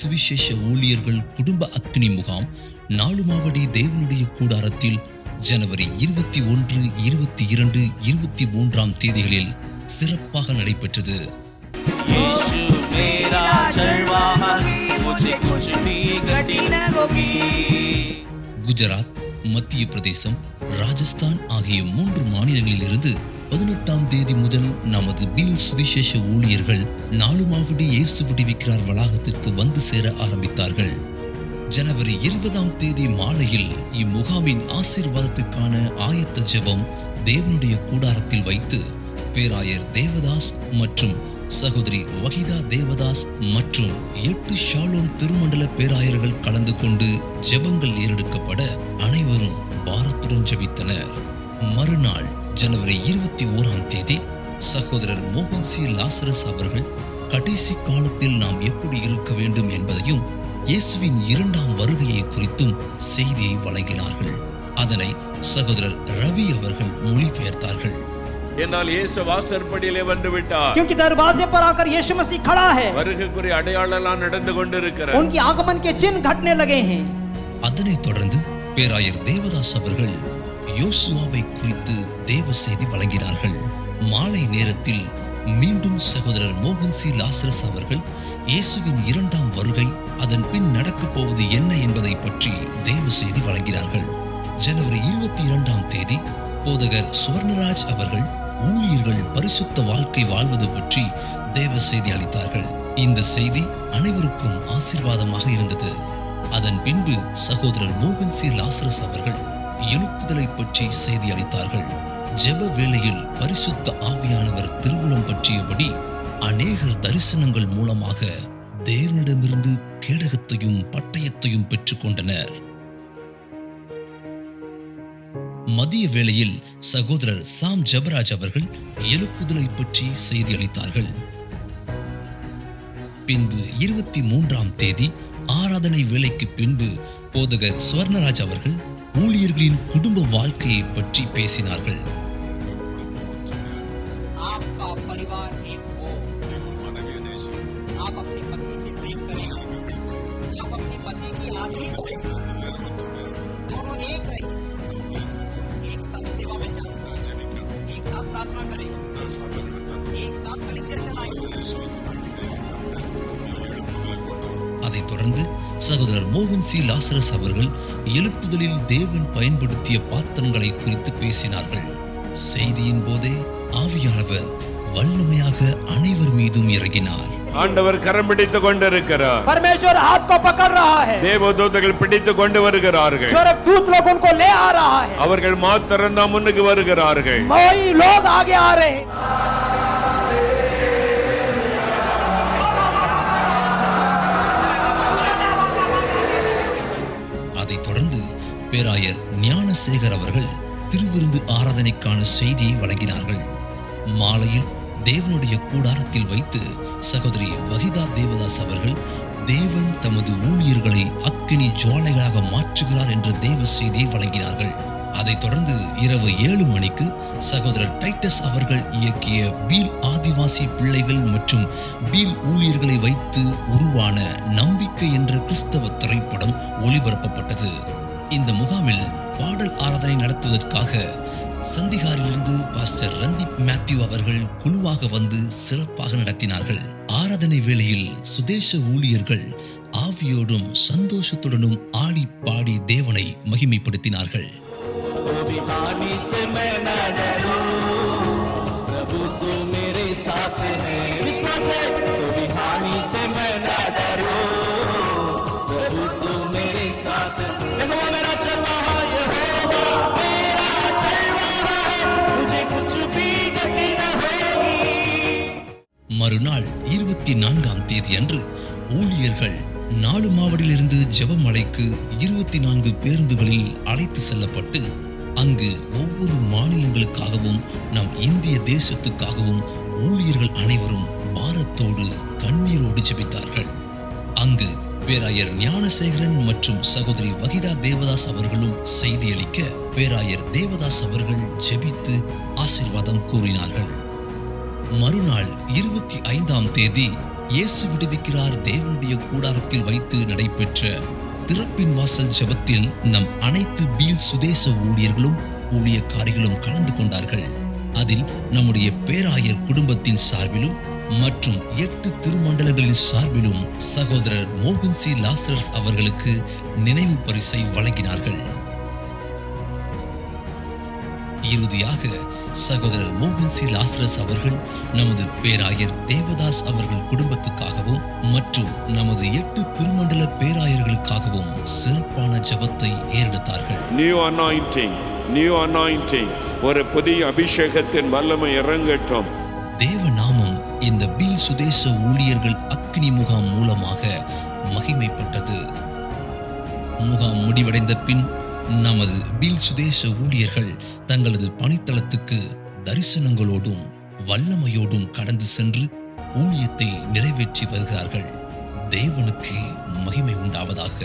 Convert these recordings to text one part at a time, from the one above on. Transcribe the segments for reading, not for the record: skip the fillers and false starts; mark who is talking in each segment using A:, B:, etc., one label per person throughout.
A: சுவிசேஷ ஊழியர்கள் குடும்ப அக்னி முகாம் நாலுமாவடி தேவனுடைய கூடாரத்தில் ஜனவரி 21, 22, 23 தேதிகளில் சிறப்பாக நடைபெற்றது. குஜராத், மத்திய பிரதேசம், ராஜஸ்தான் ஆகிய 3 மாநிலங்களில் இருந்து 18ஆம் தேதி முதல் நமது பீல் சுவிசேஷ ஊழியர்கள் நாலுமாவடி இயேசு விடுவிக்கிறார் வளாகத்திற்கு வந்து சேர ஆரம்பித்தார்கள். ஜனவரி 20ஆம் தேதி மாலையில் இம்முகாமின் ஆசீர்வாதத்துக்கான ஆயத்த ஜெபம் தேவனுடைய கூடாரத்தில் வைத்து பேராயர் தேவதாஸ் மற்றும் சகோதரி வஹிதா தேவதாஸ் மற்றும் 8 ஷாலோம் திருமண்டல பேராயர்கள் கலந்து கொண்டு ஜெபங்கள் ஏறெடுக்கப்பட அனைவரும் பாரத்துடன் ஜெபித்தனர். மறுநாள் ஜனவரி 21ஆம் தேதி சகோதரர் மோகன் சி லாசரஸ் அவர்கள் கடைசி காலத்தில் நாம் எப்படி இருக்க வேண்டும் என்பதையும் இயேசுவின் 2ஆம் வருகையை குறித்தும் செய்தியை வழங்கினார்கள். அதனை சகோதரர் ரவி அவர்கள் மொழிபெயர்த்தார்கள்.
B: என்னால் இயேசு வாசற்படியிலே வந்து விட்டார்.
C: क्योंकि दरवाजे पर आकर यीशु मसीह खड़ा है.
B: வருகைக்குரிய அடையாளம் நடந்து கொண்டிருக்கிறது.
C: उनकी आगमन के चिन्ह घटने लगे हैं.
A: அதனைத் தொடர்ந்து பேராயர் தேவதாஸ் அவர்கள் யோசுவாவை குறித்து தேவ செய்தி வழங்கினார்கள். மாலை நேரத்தில் மீண்டும் சகோதரர் மோகன் சி லாசரஸ் அவர்கள் இயேசுவின் 2ஆம் வருகை, அதன் பின் நடக்கப் போவது என்ன என்பதை பற்றி தேவ செய்தி வழங்கினார்கள். ஜனவரி 22ஆம் தேதி போதகர் சுவர்ணராஜ் அவர்கள் ஊழியர்கள் பரிசுத்த வாழ்க்கை வாழ்வது பற்றி தேவ செய்தி அளித்தார்கள். இந்த செய்தி அனைவருக்கும் ஆசீர்வாதமாக இருந்தது. அதன் பின்பு சகோதரர் மோகன் சி லாசரஸ் அவர்கள் எழுப்புதலை பற்றி செய்தி அளித்தார்கள். ஜெப வேளையில் பரிசுத்த ஆவியானவர் திருவுளம் பற்றியபடி அநேகர் தரிசனங்கள் மூலமாக தேவனிடமிருந்து கேடகத்தையும் பட்டயத்தையும் பெற்றுக் கொண்டனர். மதிய வேளையில் சகோதரர் சாம் ஜபராஜ் அவர்கள் எழுப்புதலை பற்றி செய்தி அளித்தார்கள். பின்பு 23ஆம் தேதி ஆராதனை வேளைக்கு பின்பு போதகர் சுவர்ணராஜ் அவர்கள் ஊழியர்களின் குடும்ப வாழ்க்கையை பற்றி பேசினார்கள். அதைத் தொடர்ந்து சகோதரர் மோகன் சி லாசரஸ் அவர்கள் எழுப்புதலில் தேவன் பயன்படுத்திய பாத்திரங்களை குறித்து பேசினார்கள். செய்தியின் போதே ஆவியானவர் வல்லமையாக அனைவர் மீதும் இறங்கினார்.
B: ஆண்டவர் கரம் பிடித்துக் கொண்டிருக்கிறார்.
C: परमेश्वर हाथ को पकड़ रहा है.
B: தேவதூதர்கள் பிடித்துக் கொண்டு வருகிறார்கள்.
C: स्वर्गदूत लोग उनको ले आ रहा है.
B: அவர்கள் மாத்திரம் தான் முன்னுக்கு வருகிறார்கள்.
C: वही लोग आगे आ रहे हैं.
A: அதைத் தொடர்ந்து பேராயர் ஞானசேகர் அவர்கள் திருவிருந்து ஆராதனைக்கான செய்தியை வழங்கினார்கள். மாலையில் தேவனுடைய கூடாரத்தில் வைத்து சகோதரி வஹிதா தேவதாஸ் அவர்கள் தேவன் தமது ஊழியர்களை அக்கினி ஜுவாலைகளாக மாற்றுகிறார் என்ற தேவ செய்தியை வழங்கினார்கள். அதைத் தொடர்ந்து இரவு 7 மணிக்கு சகோதரர் டைட்டஸ் அவர்கள் இயக்கிய பீல் ஆதிவாசி பிள்ளைகள் மற்றும் பீல் ஊழியர்களை வைத்து உருவான நம்பிக்கை என்ற கிறிஸ்தவ திரைப்படம் ஒளிபரப்பப்பட்டது. இந்த முகாமில் பாடல் ஆராதனை நடத்துவதற்காக சந்திகாரிலிருந்து பாஸ்டர் ரந்தீப் மேத்யூ அவர்கள் குழுவாக வந்து சிறப்பாக நடத்தினார்கள். ஆராதனை வேளையில் சுதேச ஊழியர்கள் ஆவியோடும் சந்தோஷத்துடனும் ஆடி பாடி தேவனை மகிமைப்படுத்தினார்கள். மறுநாள் 24ஆம் தேதி அன்று ஊழியர்கள் நாலுமாவடியிலிருந்து ஜெபமலைக்கு 24 பேருந்துகளில் அழைத்து செல்லப்பட்டு அங்கு ஒவ்வொரு மாநிலங்களுக்காகவும் நம் இந்திய தேசத்துக்காகவும் ஊழியர்கள் அனைவரும் பாரத்தோடு கண்ணீரோடு ஜெபித்தார்கள். அங்கு பேராயர் ஞானசேகரன் மற்றும் சகோதரி வஹிதா தேவதாஸ் அவர்களும் செய்தியளிக்க பேராயர் தேவதாஸ் அவர்கள் ஜெபித்து ஆசீர்வாதம் கூறினார்கள். மறுநாள் 25ஆம் தேதி இயேசு விடுவிக்கிறார் தேவனுடைய கூடாரத்தில் வைத்து நடைபெற்ற திறப்பின் வாசல் ஜெபத்தில் நம் அனைத்து பீல் சுதேச ஊழியர்களும் ஊழியக்காரிகளும் கலந்து கொண்டார்கள். அதில் நம்முடைய பேராயர் குடும்பத்தின் சார்பிலும் மற்றும் 8 திருமண்டலங்களின் சார்பிலும் சகோதரர் மோகன் சி லாசரஸ் அவர்களுக்கு நினைவு பரிசை வழங்கினார்கள். இறுதியாக சகோதரர் மோகன் சி லாசரஸ் அவர்கள் நமது பேராயர் தேவதாஸ் அவர்கள் குடும்பத்துக்காகவும் மற்றும் நமது 8 திருமண்டல பேராயர்களுக்காகவும் சிறப்பான ஜெபத்தை ஏறெடுத்தார்கள்.
B: நியூ அனாயிண்டிங், ஒரு புதிய அபிஷேகத்தின் வல்லமை இறங்கட்டும்.
A: தேவ நாமம் இந்த பீல் சுதேச ஊழியர்கள் அக்னி முகாம் மூலமாக மகிமைப்பட்டது. முகாம் முடிவடைந்த பின் நமது பீல் சுதேச ஊழியர்கள் தங்களது பணித்தளத்துக்கு தரிசனங்களோடும் வல்லமையோடும் கடந்து சென்று ஊழியத்தை நிறைவேற்றி வருகிறார்கள். தேவனுக்கு மகிமை உண்டாவதாக.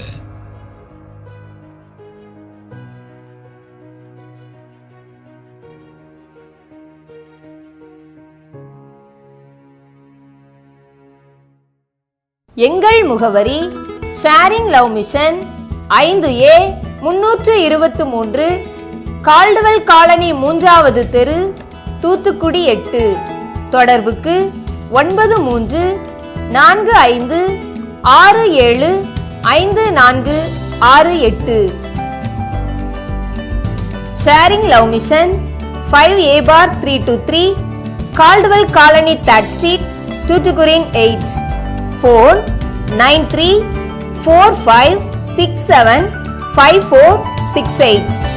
D: எங்கள் முகவரி sharing love mission 5A 323 Caldwell colony 3வது தெரு, தூத்துக்குடி 8. தொடர்புக்கு 9345675468. Sharing love mission 5A bar 323 Caldwell colony 3rd street, Thoothukudi 8. 49345675468.